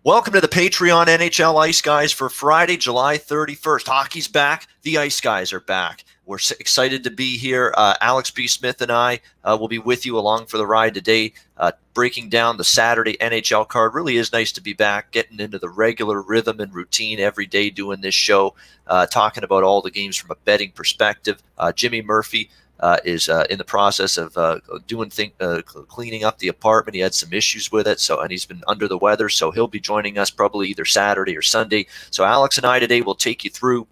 Welcome to the Patreon NHL Ice Guys for Friday, July 31st. Hockey's back. The Ice Guys are back. We're excited to be here. Alex B. Smith and I will be with you along for the ride today, breaking down the Saturday NHL card. Really is nice to be back, getting into the regular rhythm and routine every day doing this show, talking about all the games from a betting perspective. Jimmy Murphy is in the process of cleaning up the apartment. He had some issues with it, and he's been under the weather, so he'll be joining us probably either Saturday or Sunday. So Alex and I today will take you through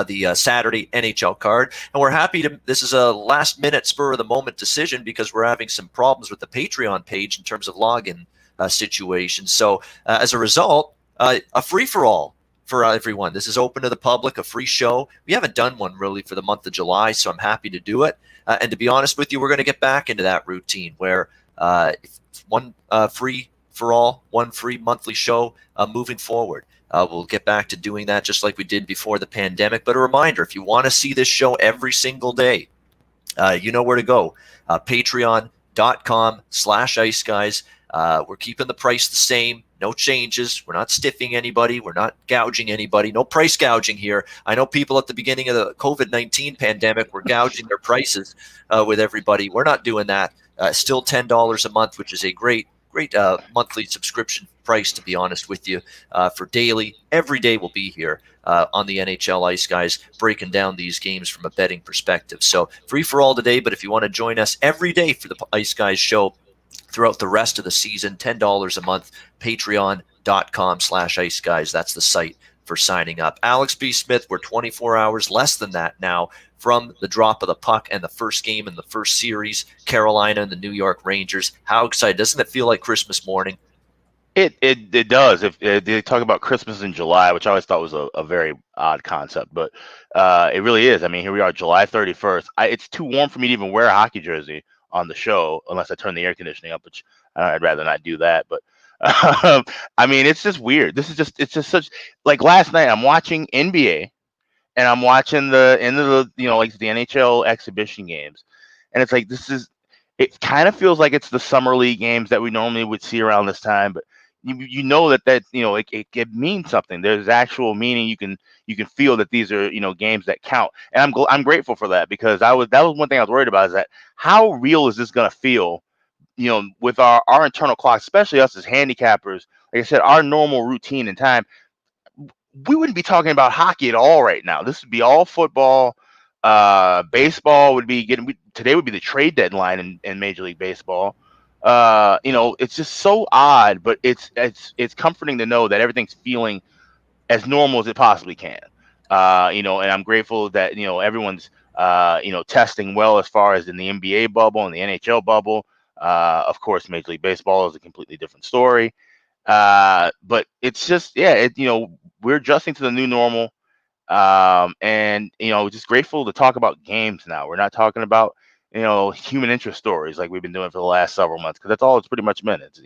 the Saturday NHL card, and we're happy to. This is a last-minute, spur-of-the-moment decision because we're having some problems with the Patreon page in terms of login situations. So as a result, a free-for-all for everyone. This is open to the public, a free show. We haven't done one really for the month of July, so I'm happy to do it. And to be honest with you, we're going to get back into that routine where one free for all, one free monthly show moving forward. We'll get back to doing that just like we did before the pandemic. But a reminder, if you want to see this show every single day, you know where to go. Patreon.com/Ice Guys. We're keeping the price the same. No changes. We're not stiffing anybody. We're not gouging anybody. No price gouging here. I know people at the beginning of the COVID-19 pandemic were gouging their prices with everybody. We're not doing that. Still $10 a month, which is a great monthly subscription price, to be honest with you, for daily. Every day we'll be here on the NHL Ice Guys, breaking down these games from a betting perspective. So free for all today, but if you want to join us every day for the Ice Guys show throughout the rest of the season, $10 a month, patreon.com/Ice Guys. That's the site for signing up. Alex B. Smith, we're 24 hours, less than that now, from the drop of the puck and the first game in the first series, Carolina and the New York Rangers. How excited? Doesn't it feel like Christmas morning? It does. If they talk about Christmas in July, which I always thought was a very odd concept, but it really is. I mean, here we are, July 31st. It's too warm for me to even wear a hockey jersey on the show unless I turn the air conditioning up, which I'd rather not do that. But I mean, it's just weird. It's just such, like, last night I'm watching NBA and I'm watching the end of the like the NHL exhibition games, and it's like it kind of feels like it's the summer league games that we normally would see around this time, but you know that it means something. There's actual meaning. You can feel that these are games that count, and I'm grateful for that, because that was one thing I was worried about, is that how real is this going to feel, with our internal clock, especially us as handicappers. Like I said, our normal routine and time, we wouldn't be talking about hockey at all right now. This would be all football. Baseball would be today would be the trade deadline in Major League Baseball. It's just so odd, but it's comforting to know that everything's feeling as normal as it possibly can. And I'm grateful that everyone's testing well, as far as in the NBA bubble and the NHL bubble. Of course, Major League Baseball is a completely different story. But it's just, we're adjusting to the new normal. And just grateful to talk about games now. We're not talking about human interest stories like we've been doing for the last several months, because that's all it's pretty much been. It's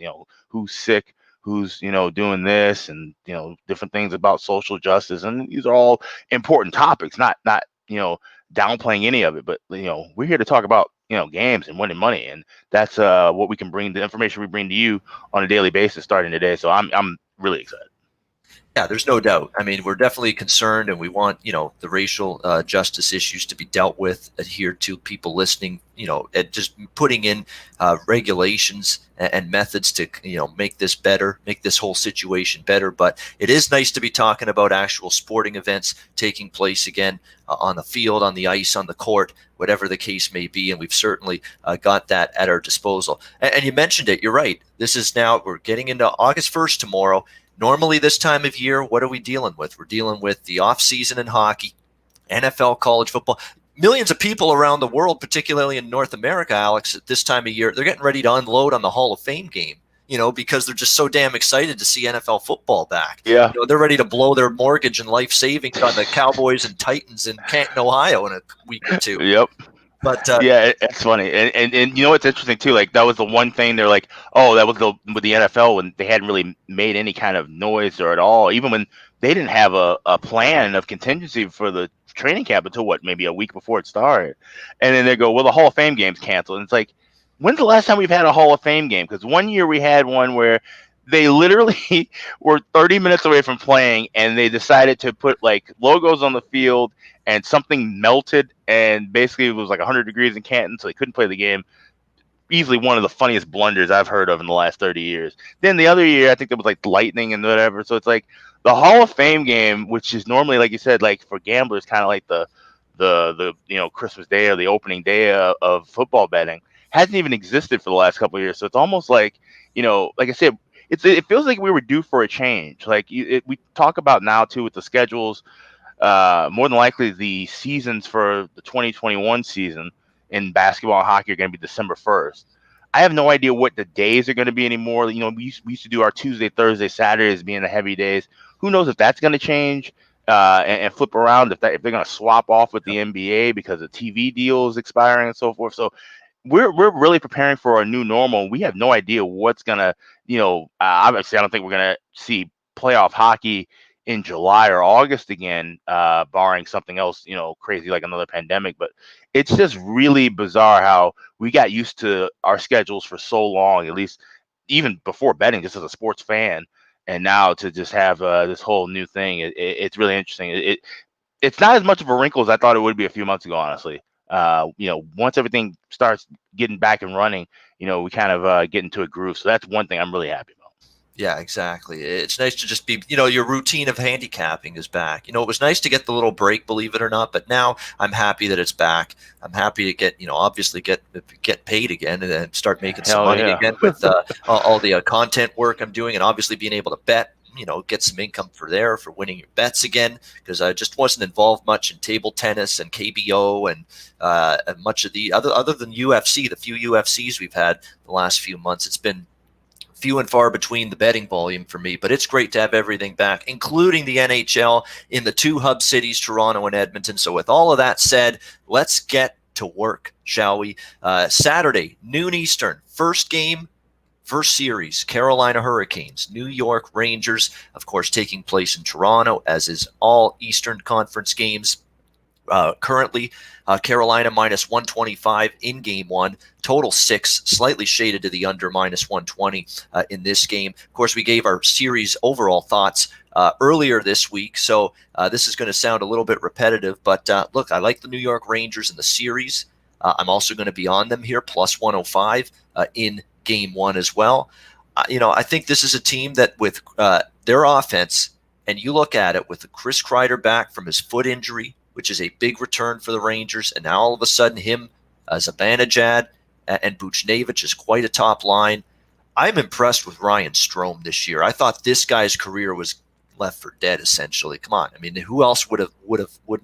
who's sick, who's doing this, and different things about social justice, and these are all important topics. Not downplaying any of it, but we're here to talk about games and winning money, and that's what we can bring, the information we bring to you on a daily basis starting today. So I'm really excited. Yeah, there's no doubt. I mean, we're definitely concerned, and we want, the racial justice issues to be dealt with, adhered to, people listening, and just putting in regulations and methods to, make this better, make this whole situation better. But it is nice to be talking about actual sporting events taking place again, on the field, on the ice, on the court, whatever the case may be. And we've certainly got that at our disposal. And you mentioned it. You're right. This is now, we're getting into August 1st tomorrow. Normally this time of year, what are we dealing with? We're dealing with the off season in hockey, NFL, college football. Millions of people around the world, particularly in North America, Alex, at this time of year, they're getting ready to unload on the Hall of Fame game, because they're just so damn excited to see NFL football back. Yeah. They're ready to blow their mortgage and life savings on the Cowboys and Titans in Canton, Ohio in a week or two. Yep. But yeah, it's funny, and it's interesting too. Like, that was the one thing they're like, oh, that was with the NFL, when they hadn't really made any kind of noise or at all, even when they didn't have a plan of contingency for the training camp until maybe a week before it started, and then they go, well, the Hall of Fame game's canceled, and it's like, when's the last time we've had a Hall of Fame game? Because one year we had one where They literally were 30 minutes away from playing, and they decided to put like logos on the field, and something melted, and basically it was like 100 degrees in Canton, so they couldn't play the game. Easily one of the funniest blunders I've heard of in the last 30 years. Then the other year, I think there was like lightning and whatever. So it's like the Hall of Fame game, which is normally, like you said, like for gamblers, kind of like the Christmas Day or the opening day of football betting, hasn't even existed for the last couple of years. So it's almost like, like I said, it feels like we were due for a change. Like we talk about now too with the schedules. More than likely, the seasons for the 2021 season in basketball and hockey are going to be December 1st. I have no idea what the days are going to be anymore. We used to do our Tuesday, Thursday, Saturdays being the heavy days. Who knows if that's going to change and flip around, if they're going to swap off with the NBA because the TV deal is expiring and so forth. So we're really preparing for a new normal. We have no idea what's going to, obviously, I don't think we're going to see playoff hockey in July or August again, barring something else, crazy like another pandemic. But it's just really bizarre how we got used to our schedules for so long, at least even before betting, just as a sports fan. And now to just have this whole new thing, it's really interesting. It's not as much of a wrinkle as I thought it would be a few months ago, honestly. Once everything starts getting back and running, we kind of get into a groove. So that's one thing I'm really happy about. Yeah, exactly. It's nice to just be, your routine of handicapping is back. It was nice to get the little break, believe it or not, but now I'm happy that it's back. I'm happy to get, obviously get paid again and then start making some Hell money yeah. again with all the content work I'm doing, and obviously being able to bet, get some income for winning your bets again, because I just wasn't involved much in table tennis and KBO and much of the other than UFC, the few UFCs we've had the last few months. It's been few and far between the betting volume for me, but it's great to have everything back, including the NHL in the two hub cities, Toronto and Edmonton. So with all of that said, let's get to work, shall we? Saturday, noon Eastern, first game, first series, Carolina Hurricanes, New York Rangers, of course, taking place in Toronto, as is all Eastern Conference games. Currently, Carolina minus 125 in game one, total 6, slightly shaded to the under minus 120 in this game. Of course, we gave our series overall thoughts earlier this week, so this is going to sound a little bit repetitive, but look, I like the New York Rangers in the series. I'm also going to be on them here, plus 105 in game one as well. I think this is a team that with their offense, and you look at it with Chris Kreider back from his foot injury, which is a big return for the Rangers. And now all of a sudden him, Zibanejad, and Buchnevich is quite a top line. I'm impressed with Ryan Strome this year. I thought this guy's career was left for dead, essentially. Come on. I mean, who else wouldn't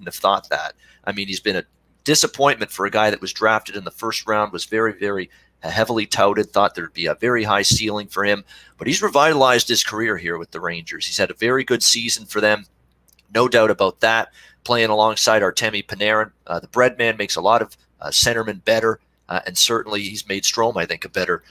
have thought that? I mean, he's been a disappointment for a guy that was drafted in the first round, was very, very heavily touted, thought there'd be a very high ceiling for him. But he's revitalized his career here with the Rangers. He's had a very good season for them. No doubt about that. Playing alongside Artemi Panarin. The bread man makes a lot of centermen better, and certainly he's made Strome, I think, a better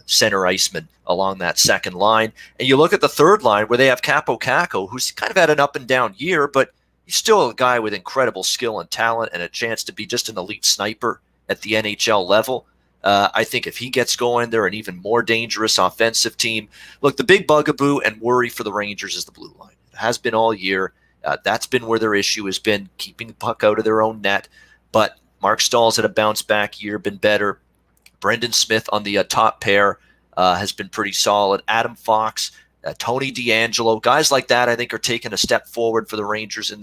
center iceman along that second line. And you look at the third line where they have Capo Caco, who's kind of had an up and down year, but he's still a guy with incredible skill and talent and a chance to be just an elite sniper at the NHL level. I think if he gets going, they're an even more dangerous offensive team. Look, the big bugaboo and worry for the Rangers is the blue line. It has been all year. That's been where their issue has been, keeping the puck out of their own net. But Mark Stahl's had a bounce-back year, been better. Brendan Smith on the top pair has been pretty solid. Adam Fox, Tony DeAngelo, guys like that I think are taking a step forward for the Rangers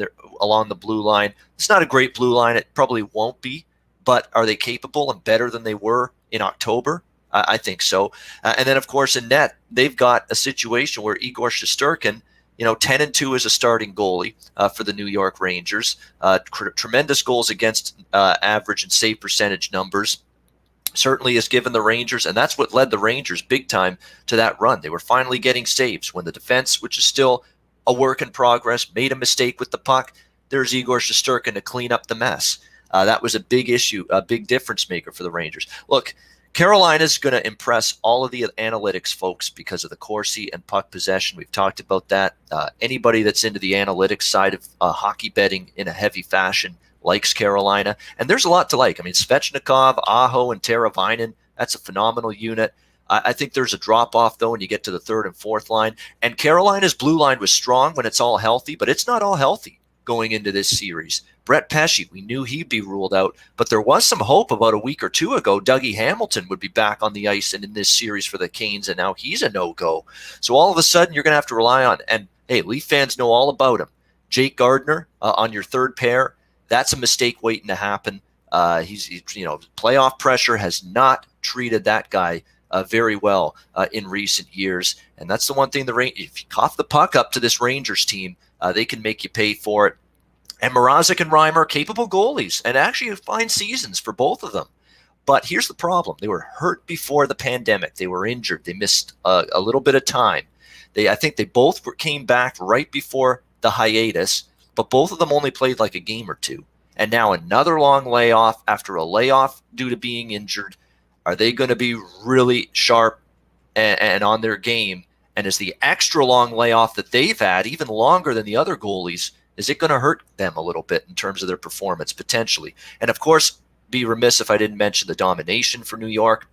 along the blue line. It's not a great blue line. It probably won't be. But are they capable and better than they were in October? I think so. And then, of course, in net, they've got a situation where Igor Shesterkin, 10-2 as a starting goalie for the New York Rangers. Tremendous goals against average and save percentage numbers. Certainly has given the Rangers, and that's what led the Rangers big time to that run. They were finally getting saves when the defense, which is still a work in progress, made a mistake with the puck. There's Igor Shesterkin to clean up the mess. That was a big issue, a big difference maker for the Rangers. Look, Carolina's going to impress all of the analytics folks because of the Corsi and puck possession. We've talked about that. Anybody that's into the analytics side of hockey betting in a heavy fashion likes Carolina. And there's a lot to like. I mean, Svechnikov, Aho, and Teravainen, that's a phenomenal unit. I think there's a drop off though when you get to the third and fourth line. And Carolina's blue line was strong when it's all healthy, but it's not all healthy going into this series. Brett Pesce, we knew he'd be ruled out, but there was some hope about a week or two ago. Dougie Hamilton would be back on the ice and in this series for the Canes, and now he's a no-go. So all of a sudden, you're going to have to rely on, and hey, Leaf fans know all about him. Jake Gardiner on your third pair, that's a mistake waiting to happen. He's playoff pressure has not treated that guy very well in recent years, and that's the one thing if you cough the puck up to this Rangers team, they can make you pay for it. And Mrazek and Reimer, capable goalies, and actually fine seasons for both of them. But here's the problem. They were hurt before the pandemic. They were injured. They missed a little bit of time. I think they both came back right before the hiatus, but both of them only played like a game or two. And now another long layoff after a layoff due to being injured. Are they going to be really sharp and on their game? And is the extra long layoff that they've had, even longer than the other goalies, is it going to hurt them a little bit in terms of their performance potentially? And of course, be remiss if I didn't mention the domination for New York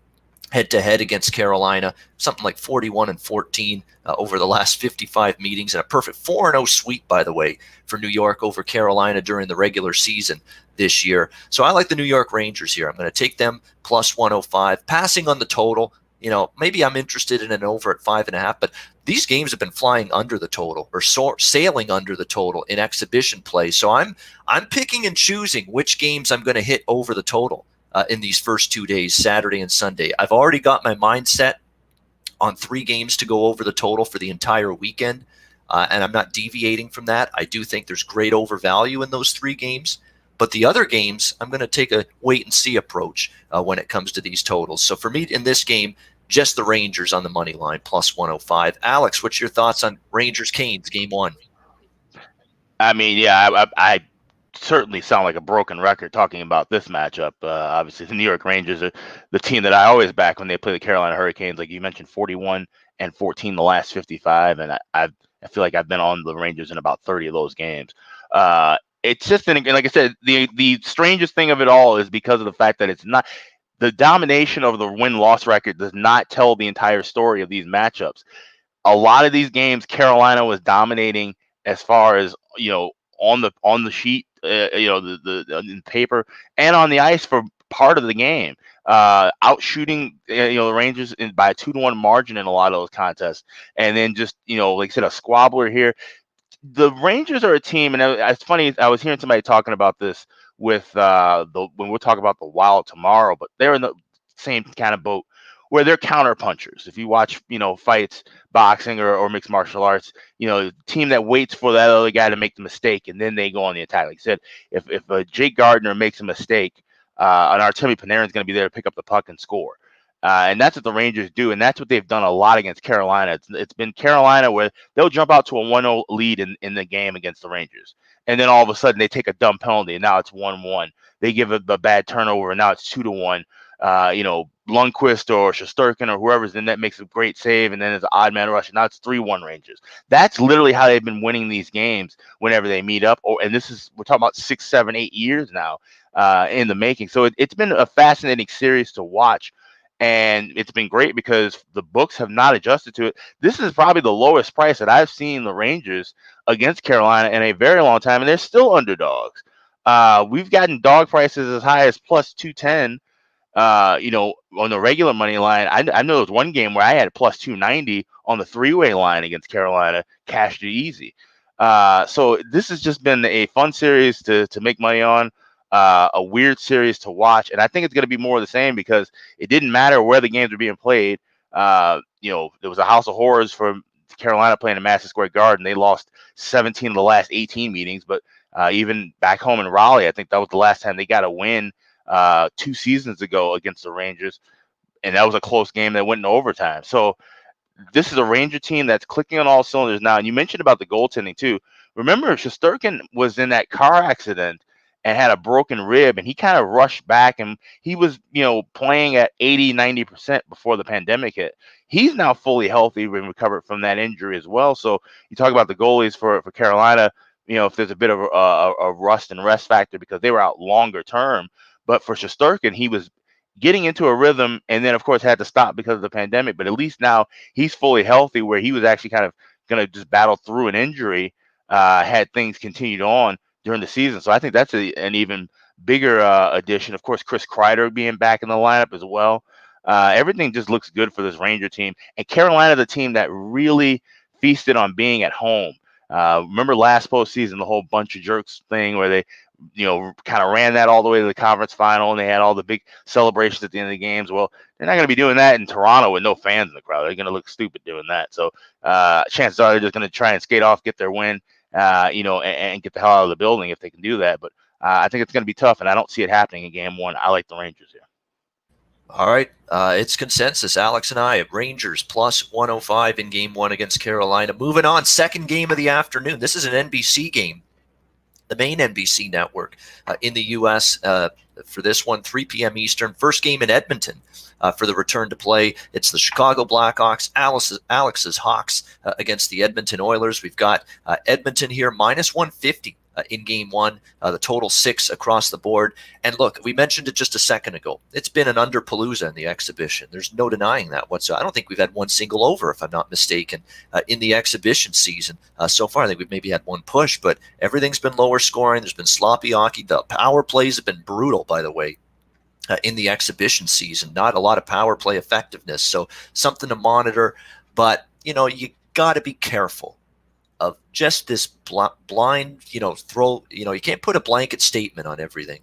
head-to-head against Carolina, something like 41-14 over the last 55 meetings, and a perfect 4-0 sweep, by the way, for New York over Carolina during the regular season this year. So I like the New York Rangers here. I'm going to take them plus 105, passing on the total. Maybe I'm interested in an over at 5.5, but these games have been flying under the total or sailing under the total in exhibition play. So I'm picking and choosing which games I'm going to hit over the total in these first 2 days, Saturday and Sunday. I've already got my mindset on 3 games to go over the total for the entire weekend, and I'm not deviating from that. I do think there's great overvalue in those 3 games. But the other games, I'm going to take a wait-and-see approach when it comes to these totals. So for me in this game, just the Rangers on the money line, plus 105. Alex, what's your thoughts on Rangers-Canes, game 1? I mean, yeah, I certainly sound like a broken record talking about this matchup. Obviously, the New York Rangers are the team that I always back when they play the Carolina Hurricanes. Like you mentioned, 41-14 the last 55, and I feel like I've been on the Rangers in about 30 of those games. It's just, like I said, the strangest thing of it all is because of the fact that it's not the domination of the win-loss record does not tell the entire story of these matchups. A lot of these games, Carolina was dominating as far as on the sheet, in paper and on the ice for part of the game, outshooting the Rangers by a 2-1 margin in a lot of those contests, and then just like I said, a squabbler here. The Rangers are a team, and it's funny. I was hearing somebody talking about this with when we'll talk about the Wild tomorrow, but they're in the same kind of boat where they're counter punchers. If you watch, fights, boxing or mixed martial arts, team that waits for that other guy to make the mistake and then they go on the attack. Like I said, if Jake Gardiner makes a mistake, and Artemi Panarin is going to be there to pick up the puck and score. And that's what the Rangers do, and that's what they've done a lot against Carolina. It's been Carolina where they'll jump out to a 1-0 lead in the game against the Rangers, and then all of a sudden they take a dumb penalty, and now it's 1-1. They give a bad turnover, and now it's 2-1. Lundqvist or Shesterkin or whoever's in that makes a great save, and then there's an odd man rush, and now it's 3-1 Rangers. That's literally how they've been winning these games whenever they meet up. And we're talking about 6, 7, 8 years now in the making. So it's been a fascinating series to watch. And it's been great because the books have not adjusted to it. This is probably the lowest price that I've seen the Rangers against Carolina in a very long time, and they're still underdogs. We've gotten dog prices as high as plus 210, on the regular money line. I know there was one game where I had plus 290 on the 3-way line against Carolina, cashed it easy. So this has just been a fun series to make money on. A weird series to watch, and I think it's going to be more of the same because it didn't matter where the games were being played. There was a house of horrors for Carolina playing in Madison Square Garden. They lost 17 of the last 18 meetings, but even back home in Raleigh, I think that was the last time they got a win 2 seasons ago against the Rangers, and that was a close game that went into overtime. So this is a Ranger team that's clicking on all cylinders now. And you mentioned about the goaltending too. Remember, Shesterkin was in that car accident and had a broken rib, and he kind of rushed back, and he was, playing at 80, 90% before the pandemic hit. He's now fully healthy and recovered from that injury as well. So you talk about the goalies for Carolina, if there's a bit of a rust and rest factor because they were out longer term. But for Shesterkin, he was getting into a rhythm, and then of course had to stop because of the pandemic. But at least now he's fully healthy, where he was actually kind of going to just battle through an injury had things continued on during the season. So I think that's an even bigger addition. Of course, Chris Kreider being back in the lineup as well. Everything just looks good for this Ranger team. And Carolina, the team that really feasted on being at home. Remember last postseason, the whole bunch of jerks thing where they, kind of ran that all the way to the conference final, and they had all the big celebrations at the end of the games. Well, they're not going to be doing that in Toronto with no fans in the crowd. They're going to look stupid doing that. So chances are they're just going to try and skate off, get their win, and get the hell out of the building if they can do that. But I think it's going to be tough, and I don't see it happening in game one. I like the Rangers here. All right, it's consensus. Alex and I have Rangers plus 105 in game one against Carolina. Moving on, second game of the afternoon. This is an NBC game, the main NBC network in the U.S. For this one, 3 p.m. Eastern. First game in Edmonton for the return to play. It's the Chicago Blackhawks, Alex's Hawks against the Edmonton Oilers. We've got Edmonton here minus 150 in game one, the total 6 across the board. And look, we mentioned it just a second ago. It's been an underpalooza in the exhibition. There's no denying that whatsoever. I don't think we've had one single over, if I'm not mistaken, in the exhibition season so far. I think we've maybe had one push, but everything's been lower scoring. There's been sloppy hockey. The power plays have been brutal, by the way. In the exhibition season, not a lot of power play effectiveness. So something to monitor, but you got to be careful of just this blind, throw, you can't put a blanket statement on everything,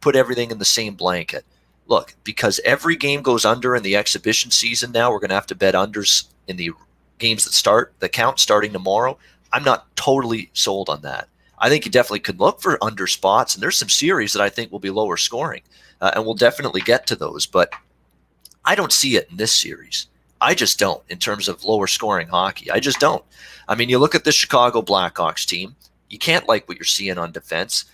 put everything in the same blanket. Look, because every game goes under in the exhibition season now, we're going to have to bet unders in the games that count starting tomorrow. I'm not totally sold on that. I think you definitely could look for under spots, and there's some series that I think will be lower scoring, and we'll definitely get to those, but I don't see it in this series. I just don't, in terms of lower scoring hockey. I just don't. I mean, you look at the Chicago Blackhawks team, you can't like what you're seeing on defense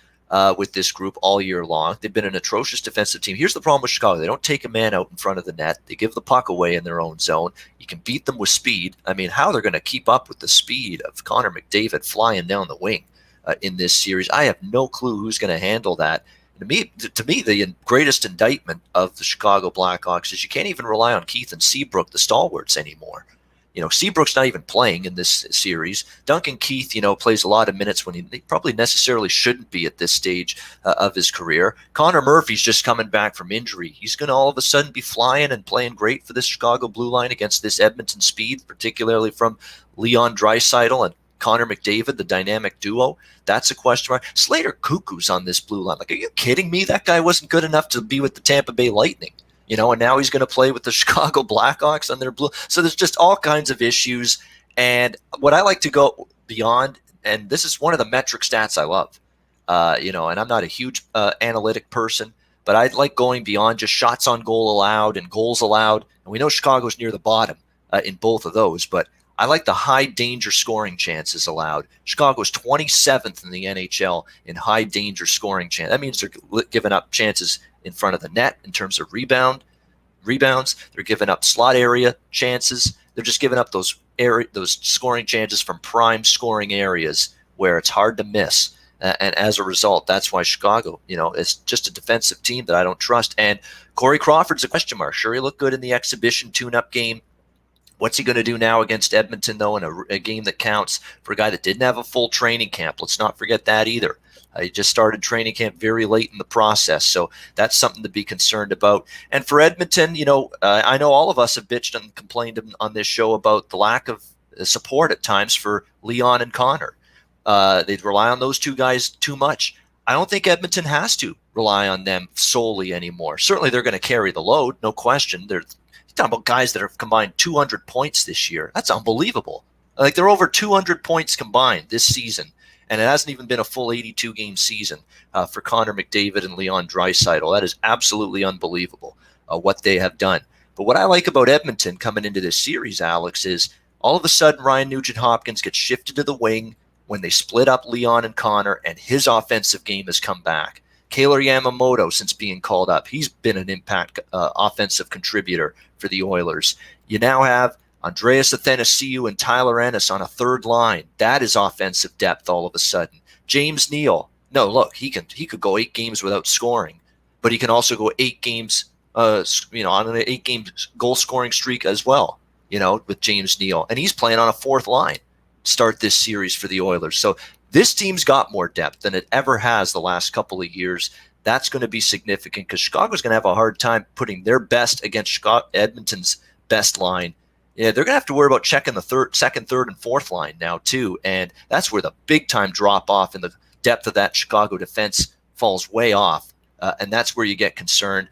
with this group all year long. They've been an atrocious defensive team. Here's the problem with Chicago. They don't take a man out in front of the net. They give the puck away in their own zone. You can beat them with speed. I mean, how they're going to keep up with the speed of Connor McDavid flying down the wing in this series, I have no clue who's going to handle that. To me, the greatest indictment of the Chicago Blackhawks is you can't even rely on Keith and Seabrook, the stalwarts, anymore. Seabrook's not even playing in this series. Duncan Keith, plays a lot of minutes when he probably necessarily shouldn't be at this stage of his career. Connor Murphy's just coming back from injury. He's going to all of a sudden be flying and playing great for this Chicago blue line against this Edmonton speed, particularly from Leon Draisaitl and Connor McDavid, the dynamic duo. That's a question mark. Slater Cuckoo's on this blue line. Like, are you kidding me? That guy wasn't good enough to be with the Tampa Bay Lightning. And now he's going to play with the Chicago Blackhawks on their blue. So there's just all kinds of issues. And what I like to go beyond, and this is one of the metric stats I love, and I'm not a huge analytic person, but I like going beyond just shots on goal allowed and goals allowed. And we know Chicago's near the bottom in both of those, but I like the high danger scoring chances allowed. Chicago's 27th in the NHL in high danger scoring chance. That means they're giving up chances in front of the net in terms of rebounds. They're giving up slot area chances. They're just giving up those scoring chances from prime scoring areas where it's hard to miss. And as a result, that's why Chicago, is just a defensive team that I don't trust. And Corey Crawford's a question mark. Sure, he looked good in the exhibition tune-up game. What's he going to do now against Edmonton, though, in a game that counts for a guy that didn't have a full training camp? Let's not forget that either. He just started training camp very late in the process, so that's something to be concerned about. And for Edmonton, I know all of us have bitched and complained on this show about the lack of support at times for Leon and Connor. They rely on those two guys too much. I don't think Edmonton has to rely on them solely anymore. Certainly they're going to carry the load, no question. You're talking about guys that have combined 200 points this year. That's unbelievable. Like, they're over 200 points combined this season. And it hasn't even been a full 82-game season for Connor McDavid and Leon Draisaitl. That is absolutely unbelievable what they have done. But what I like about Edmonton coming into this series, Alex, is all of a sudden Ryan Nugent-Hopkins gets shifted to the wing when they split up Leon and Connor, and his offensive game has come back. Kailer Yamamoto, since being called up, he's been an impact offensive contributor for the Oilers. You now have Andreas Athanasiou and Tyler Ennis on a third line. That is offensive depth all of a sudden. James Neal. No, look, he could go 8 games without scoring, but he can also go 8 games on an 8-game goal scoring streak as well. With James Neal, and he's playing on a fourth line to start this series for the Oilers. So this team's got more depth than it ever has the last couple of years. That's going to be significant because Chicago's going to have a hard time putting their best against Edmonton's best line. Yeah, they're going to have to worry about checking the second, third, and fourth line now too, and that's where the big time drop off in the depth of that Chicago defense falls way off, and that's where you get concerned.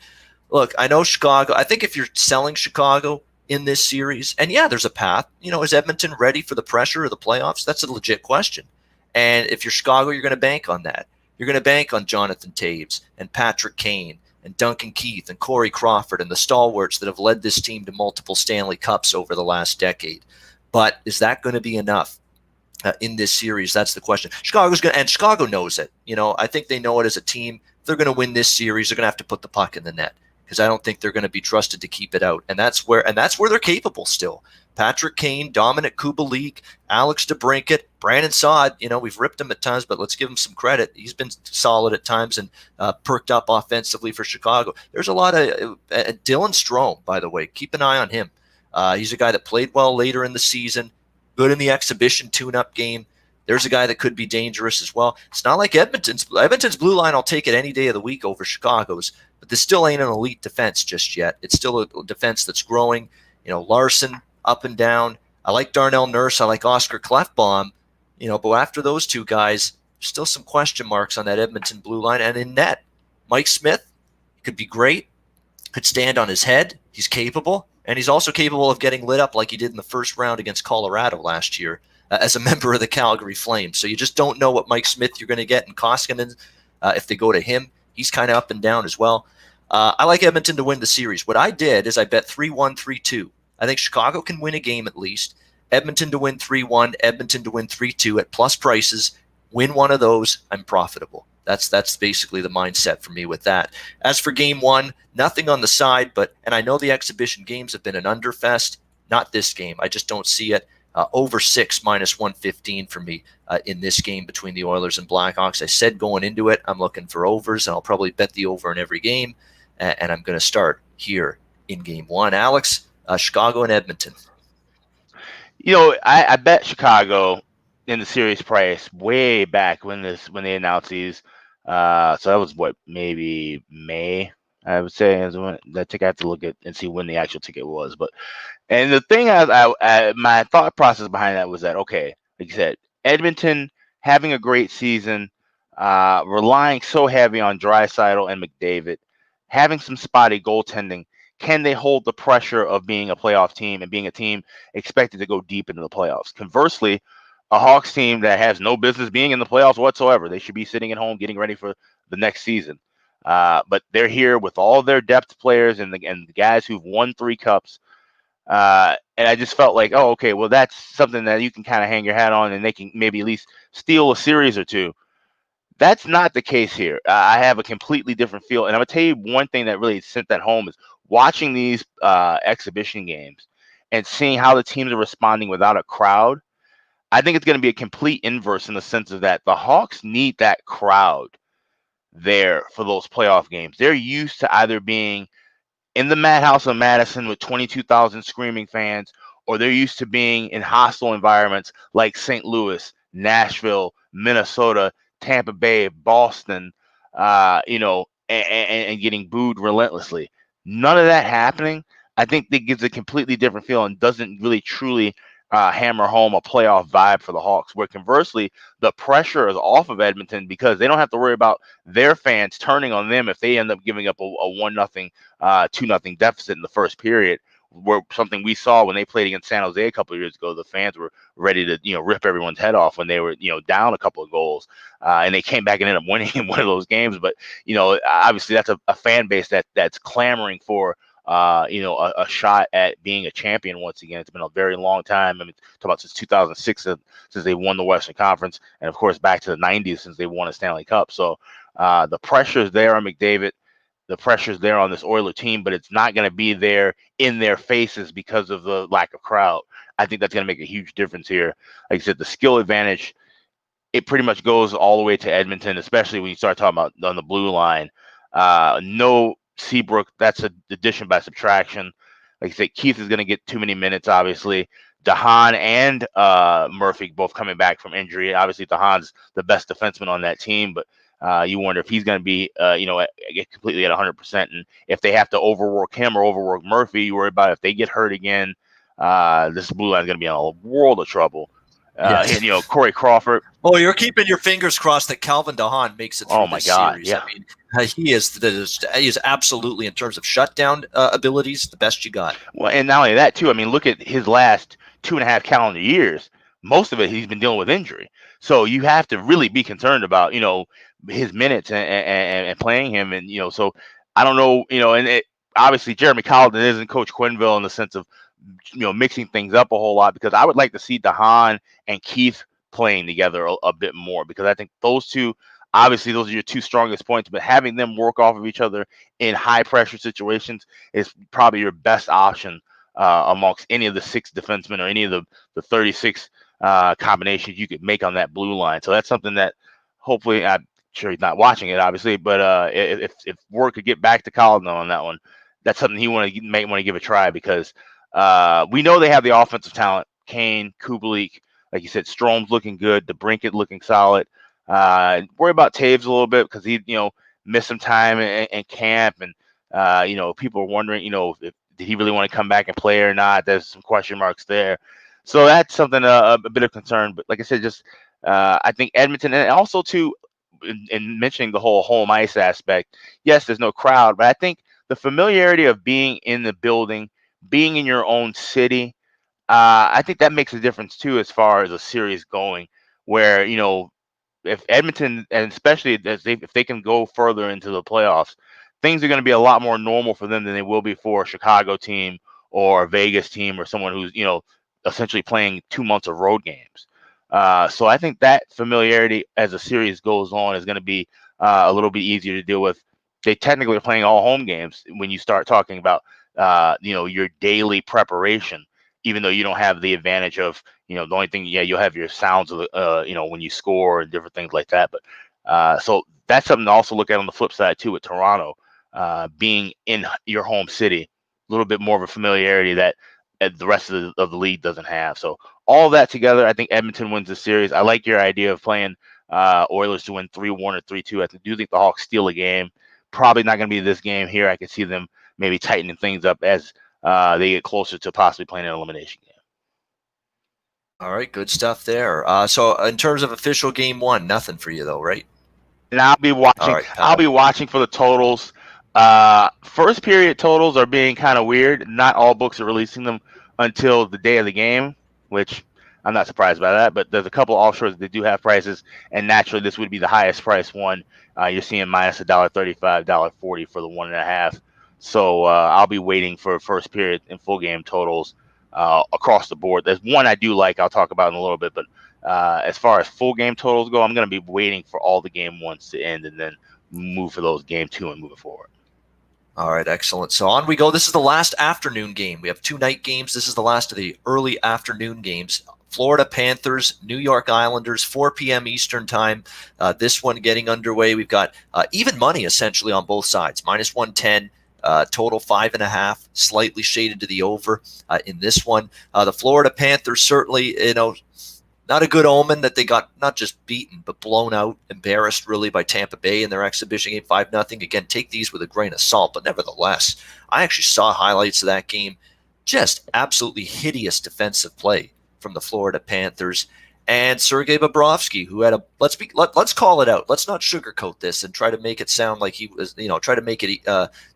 Look, I know Chicago. I think if you're selling Chicago in this series, and yeah, there's a path. Is Edmonton ready for the pressure of the playoffs? That's a legit question. And if you're Chicago, you're going to bank on that. You're going to bank on Jonathan Toews and Patrick Kane and Duncan Keith and Corey Crawford and the stalwarts that have led this team to multiple Stanley Cups over the last decade. But is that going to be enough in this series? That's the question. Chicago knows it. I think they know it as a team. If they're going to win this series, they're going to have to put the puck in the net, because I don't think they're going to be trusted to keep it out. And that's where they're capable still. Patrick Kane, Dominic Kubalik, Alex DeBrincat, Brandon Saad. We've ripped him at times, but let's give him some credit. He's been solid at times and perked up offensively for Chicago. There's a lot of Dylan Strome, by the way. Keep an eye on him. He's a guy that played well later in the season, good in the exhibition tune-up game. There's a guy that could be dangerous as well. It's not like Edmonton's blue line. I'll take it any day of the week over Chicago's, but this still ain't an elite defense just yet. It's still a defense that's growing. Larson up and down. I like Darnell Nurse. I like Oscar Klefbom. But after those two guys, still some question marks on that Edmonton blue line. And in net, Mike Smith could be great. Could stand on his head. He's capable. And he's also capable of getting lit up like he did in the first round against Colorado last year as a member of the Calgary Flames. So you just don't know what Mike Smith you're going to get in Koskinen if they go to him. He's kind of up and down as well. I like Edmonton to win the series. What I did is I bet 3-1, 3-2. I think Chicago can win a game at least. Edmonton to win 3-1, Edmonton to win 3-2 at plus prices. Win one of those, I'm profitable. That's basically the mindset for me with that. As for game one, nothing on the side, and I know the exhibition games have been an underfest. Not this game. I just don't see it. Over 6 minus 115 for me in this game between the Oilers and Blackhawks. I said going into it, I'm looking for overs, and I'll probably bet the over in every game. And I'm going to start here in game one. Alex, Chicago and Edmonton. I bet Chicago in the series price way back when they announced these. So that was maybe May, I would say. That ticket I have to look at and see when the actual ticket was. And the thing my thought process behind that was that, okay, like you said, Edmonton having a great season, relying so heavy on Draisaitl and McDavid, having some spotty goaltending. Can they hold the pressure of being a playoff team and being a team expected to go deep into the playoffs? Conversely, a Hawks team that has no business being in the playoffs whatsoever. They should be sitting at home getting ready for the next season. But they're here with all their depth players and the guys who've won 3 cups. And I just felt like, oh, okay, well, that's something that you can kind of hang your hat on and they can maybe at least steal a series or two. That's not the case here. I have a completely different feel. And I'm going to tell you one thing that really sent that home is watching these exhibition games and seeing how the teams are responding without a crowd. I think it's going to be a complete inverse in the sense of that the Hawks need that crowd there for those playoff games. They're used to either being in the Madhouse of Madison with 22,000 screaming fans, or they're used to being in hostile environments like St. Louis, Nashville, Minnesota, Tampa Bay, Boston, and getting booed relentlessly. None of that happening. I think that gives a completely different feel and doesn't really truly hammer home a playoff vibe for the Hawks, where conversely, the pressure is off of Edmonton because they don't have to worry about their fans turning on them if they end up giving up a 1-0, 2-0 deficit in the first period, where something we saw when they played against San Jose a couple of years ago. The fans were ready to, rip everyone's head off when they were, down a couple of goals, and they came back and ended up winning in one of those games. But, obviously that's a fan base that's clamoring for a shot at being a champion once again. It's been a very long time. I mean, talk about since 2006, since they won the Western Conference, and of course back to the 90s since they won a Stanley Cup. So the pressure is there on McDavid. The pressure is there on this Oiler team, but it's not going to be there in their faces because of the lack of crowd. I think that's going to make a huge difference here. Like I said, the skill advantage, it pretty much goes all the way to Edmonton, especially when you start talking about on the blue line. No Seabrook, that's an addition by subtraction. Like I said, Keith is going to get too many minutes, obviously. Dahan and Murphy both coming back from injury. Obviously, Dahan's the best defenseman on that team, but you wonder if he's going to be, completely at 100%. And if they have to overwork him or overwork Murphy, you worry about if they get hurt again. This blue line is going to be in a world of trouble. Yes. And Corey Crawford. Oh, you're keeping your fingers crossed that Calvin Dahan makes it through this series. Yeah. I mean, he is absolutely, in terms of shutdown abilities, the best you got. Well, and not only that too. I mean, look at his last 2.5 calendar years. Most of it he's been dealing with injury. So you have to really be concerned about his minutes and playing him. And so I don't know. And obviously Jeremy Colliton isn't Coach Quenneville in the sense of mixing things up a whole lot, because I would like to see Dahan and Keith playing together a bit more, because I think those two, obviously those are your two strongest points, but having them work off of each other in high pressure situations is probably your best option amongst any of the 6 defensemen or any of the 36 combinations you could make on that blue line. So that's something that hopefully, I'm sure he's not watching it obviously, but if Ward could get back to Colliton on that one, that's something he might want to give a try, because we know they have the offensive talent. Kane, Kubalik, like you said, Strome's looking good. DeBrincat looking solid. Worry about Taves a little bit because he, missed some time in camp, and people are wondering, if did he really want to come back and play or not? There's some question marks there, so that's something a bit of concern. But like I said, just I think Edmonton, and also too, in mentioning the whole home ice aspect. Yes, there's no crowd, but I think the familiarity of being in the building, being in your own city, I think that makes a difference too as far as a series going. Where if Edmonton, and especially if they can go further into the playoffs, things are going to be a lot more normal for them than they will be for a Chicago team or a Vegas team or someone who's essentially playing 2 months of road games. So I think that familiarity as the series goes on is going to be a little bit easier to deal with. They technically are playing all home games when you start talking about your daily preparation, even though you don't have the advantage of the only thing, you'll have your sounds of when you score and different things like that. But so that's something to also look at on the flip side too, with Toronto being in your home city, a little bit more of a familiarity that the rest of the league doesn't have. So all that together, I think Edmonton wins the series. I like your idea of playing Oilers to win 3-1 or 3-2. I do think the Hawks steal a game. Probably not going to be this game here. I could see them maybe tightening things up as they get closer to possibly playing an elimination game. All right, good stuff there. So in terms of official game 1, nothing for you though, right? And I'll be watching. Right, I'll be watching for the totals. First period totals are being kind of weird. Not all books are releasing them until the day of the game, which I'm not surprised by that. But there's a couple of offshores that do have prices, and naturally this would be the highest price one. You're seeing minus $1.35, $1.40 for the 1.5. So I'll be waiting for first period and full game totals across the board. There's one I do like. I'll talk about in a little bit, but as far as full game totals go, I'm going to be waiting for all the game ones to end and then move for those game 2 and move it forward. All right, excellent. So on we go. This is the last afternoon game. We have 2 night games. This is the last of the early afternoon games. Florida Panthers, New York Islanders, 4 p.m. Eastern time. This one getting underway. We've got even money essentially on both sides. Minus 110. Total 5.5, slightly shaded to the over in this one. The Florida Panthers certainly, not a good omen that they got not just beaten, but blown out, embarrassed really by Tampa Bay in their exhibition game 5-0. Again, take these with a grain of salt, but nevertheless, I actually saw highlights of that game. Just absolutely hideous defensive play from the Florida Panthers. And Sergei Bobrovsky, who had let's call it out. Let's not sugarcoat this and try to make it sound like he was, try to make it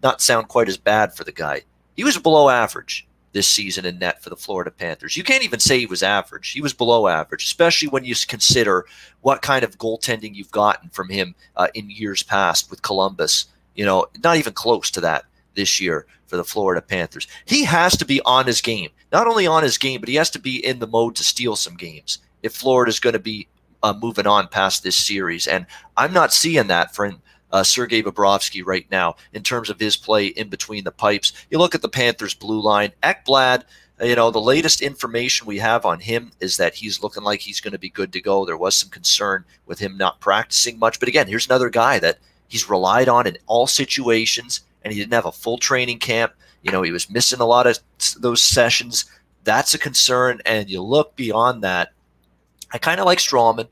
not sound quite as bad for the guy. He was below average this season in net for the Florida Panthers. You can't even say he was average. He was below average, especially when you consider what kind of goaltending you've gotten from him in years past with Columbus. Not even close to that this year for the Florida Panthers. He has to be on his game. Not only on his game, but he has to be in the mode to steal some games if Florida's going to be moving on past this series. And I'm not seeing that for Sergei Bobrovsky right now in terms of his play in between the pipes. You look at the Panthers blue line, Ekblad, the latest information we have on him is that he's looking like he's going to be good to go. There was some concern with him not practicing much. But again, here's another guy that he's relied on in all situations, and he didn't have a full training camp. He was missing a lot of those sessions. That's a concern. And you look beyond that. I kind of like Strawman,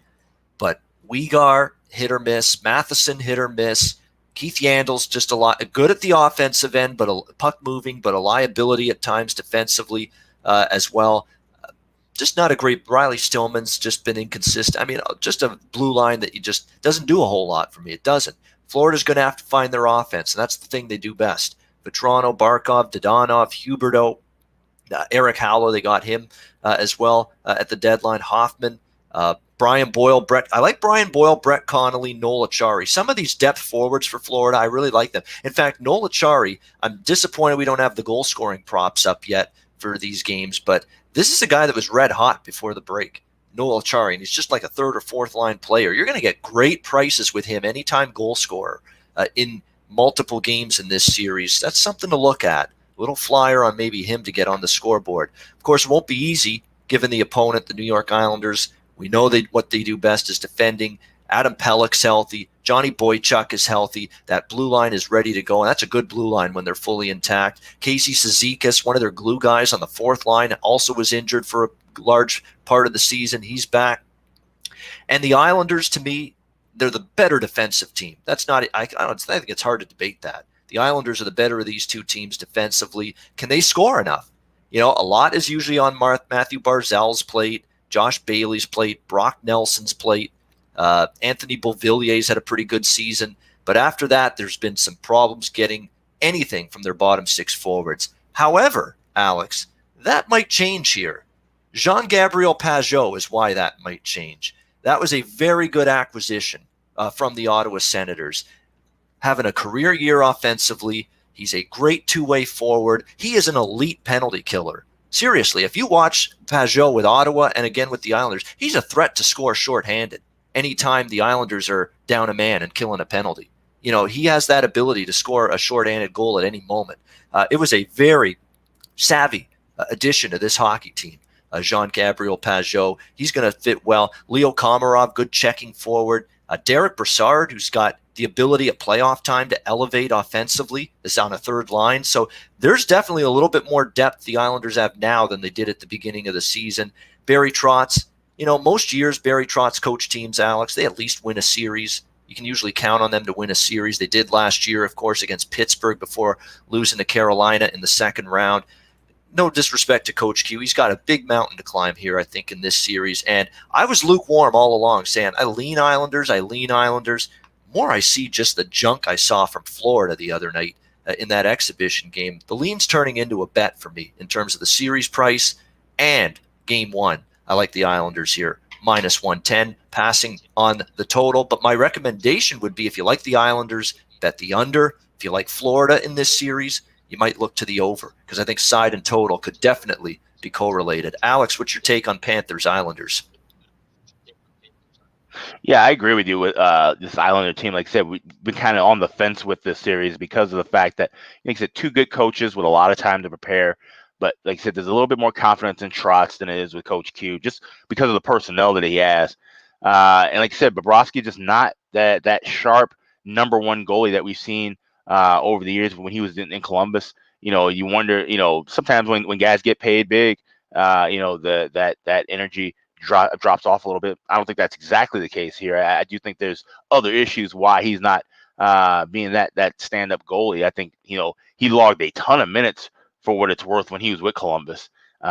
but Weegar, hit or miss. Matheson, hit or miss. Keith Yandel's just a lot good at the offensive end, but a puck moving, but a liability at times defensively as well. Just not a great. Riley Stillman's just been inconsistent. I mean, just a blue line that you just doesn't do a whole lot for me. It doesn't. Florida's going to have to find their offense, and that's the thing they do best. Vetrano, Barkov, Dodonov, Huberto, Eric Howler, they got him as well at the deadline. Hoffman, Brian Boyle, I like Brian Boyle, Brett Connolly, Noel Acciari. Some of these depth forwards for Florida, I really like them. In fact, Noel Acciari, I'm disappointed we don't have the goal scoring props up yet for these games, but this is a guy that was red hot before the break. Noel Acciari, and he's just like a third or fourth line player. You're going to get great prices with him anytime goal scorer in multiple games in this series. That's something to look at. Little flyer on maybe him to get on the scoreboard. Of course, it won't be easy given the opponent, the New York Islanders. We know what they do best is defending. Adam Pellick's healthy. Johnny Boychuk is healthy. That blue line is ready to go, and that's a good blue line when they're fully intact. Casey Cizikas, one of their glue guys on the fourth line, also was injured for a large part of the season. He's back. And the Islanders, to me, they're the better defensive team. That's not. I think it's hard to debate that. The Islanders are the better of these two teams defensively. Can they score enough? A lot is usually on Matthew Barzal's plate, Josh Bailey's plate, Brock Nelson's plate. Anthony Beauvilliers had a pretty good season. But after that, there's been some problems getting anything from their bottom six forwards. However, Alex, that might change here. Jean-Gabriel Pageau is why that might change. That was a very good acquisition from the Ottawa Senators. Having a career year offensively. He's a great two-way forward. He is an elite penalty killer. Seriously, if you watch Pageau with Ottawa and again with the Islanders, he's a threat to score shorthanded anytime the Islanders are down a man and killing a penalty. He has that ability to score a shorthanded goal at any moment. It was a very savvy addition to this hockey team. Jean-Gabriel Pageau, he's going to fit well. Leo Komarov, good checking forward. Derek Brassard, who's got the ability at playoff time to elevate offensively, is on a third line. So there's definitely a little bit more depth the Islanders have now than they did at the beginning of the season. Barry Trotz, most years Barry Trotz coach teams, Alex, they at least win a series. You can usually count on them to win a series. They did last year, of course, against Pittsburgh before losing to Carolina in the second round. No disrespect to Coach Q. He's got a big mountain to climb here, I think, in this series. And I was lukewarm all along, saying, I lean Islanders. More I see just the junk I saw from Florida the other night in that exhibition game. The lean's turning into a bet for me in terms of the series price and game one. I like the Islanders here, minus 110, passing on the total. But my recommendation would be if you like the Islanders, bet the under. If you like Florida in this series, you might look to the over because I think side and total could definitely be correlated. Alex, what's your take on Panthers Islanders? Yeah, I agree with you with this Islander team. Like I said, we've been kind of on the fence with this series because of the fact that, like I said, two good coaches with a lot of time to prepare. But like I said, there's a little bit more confidence in Trotz than it is with Coach Q, just because of the personnel that he has. And like I said, Bobrovsky just not that sharp number one goalie that we've seen over the years when he was in Columbus. You wonder, sometimes when guys get paid big, that energy drops off a little bit. I don't think that's exactly the case here. I do think there's other issues why he's not being that stand-up goalie. I think he logged a ton of minutes for what it's worth when he was with Columbus. And